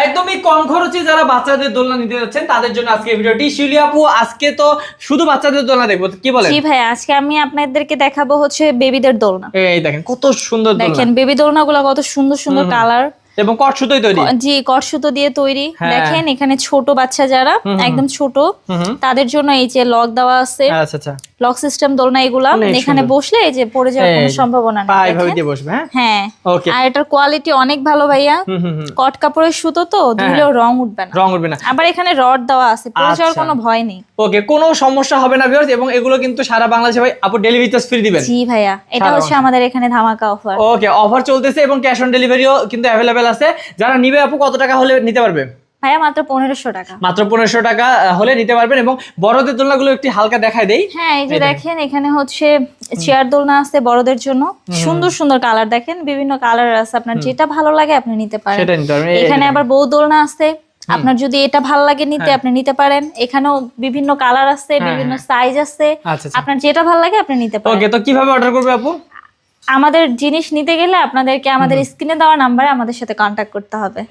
একদমই কম খরচে যারা বাচ্চাদের দোলনা নিতে যাচ্ছেন তাদের জন্য আজকে ভিডিওটি। শিউলি আপু, আজকে তো শুধু বাচ্চাদের দোলনা দেখবো, কি বলেন? জি ভাই, আজকে আমি আপনাদেরকে দেখাবো হচ্ছে বেবিদের দোলনা। এই দেখেন কত সুন্দর দোলনা, দেখেন বেবি দোলনাগুলো কত সুন্দর সুন্দর কালার এবং কট সুতোই তৈরি। জি, কটসুতো দিয়ে তৈরি। হ্যাঁ। দেখেন এখানে ছোট বাচ্চা যারা একদম ছোট তাদের জন্য এই যে লক দেওয়া আছে, আচ্ছা আচ্ছা, লক সিস্টেম দোলনা এগুলা। অনেক এখানে সুন্দর। বসলে এই যে পড়ে যাওয়ার কোনো সম্ভাবনা নেই। পায়ে ভাবে দেখেন। দিয়ে বসবে। হ্যাঁ হ্যাঁ, ওকে। আর এটার কোয়ালিটি অনেক ভালো ভাইয়া। কট কাপড়ের সুতো তো ধুলেও রং উঠবে না, রং উঠবে না। আবার এখানে রড দেওয়া আছে, পড়ে যাওয়ার আচ্ছা। কোনো ভয় নেই। ওকে, কোনো সমস্যা হবে না ভিউয়ার্স। এবং এগুলো কিন্তু সারা বাংলাদেশে ভাই আপু ডেলিভারি চার্জ ফ্রি দিবেন। জি ভাইয়া, এটা হচ্ছে আমাদের এখানে ধামাকা অফার। ওকে, অফার চলতেছে এবং ক্যাশ অন ডেলিভারিও কিন্তু অ্যাভেলেবেল আছে। যারা নিবে আপু কত টাকা হলে নিতে পারবে? ভাইয়া মাত্র 1500 টাকা। মাত্র 1500 টাকা হলে নিতে পারবেন। এবং বড়দের দোলনাগুলো একটু হালকা দেখায় দেই। হ্যাঁ, এই যে দেখেন এখানে হচ্ছে চেয়ার দোলনা আছে বড়দের জন্য, সুন্দর সুন্দর কালার। দেখেন বিভিন্ন কালার আছে, আপনার যেটা ভালো লাগে আপনি নিতে পারেন। সেটা নিতে পারবেন। এখানে আবার বউ দোলনা আছে, আপনার যদি এটা ভালো লাগে নিতে আপনি নিতে পারেন। এখানেও বিভিন্ন কালার আছে, বিভিন্ন সাইজ আছে, আচ্ছা আচ্ছা। আপনার যেটা ভালো লাগে আপনি নিতে পারেন। ওকে, তো কিভাবে অর্ডার করবে আপু? আমাদের জিনিস নিতে গেলে আপনাদেরকে আমাদের স্ক্রিনে দেওয়া নাম্বারে আমাদের সাথে কন্ট্যাক্ট করতে হবে।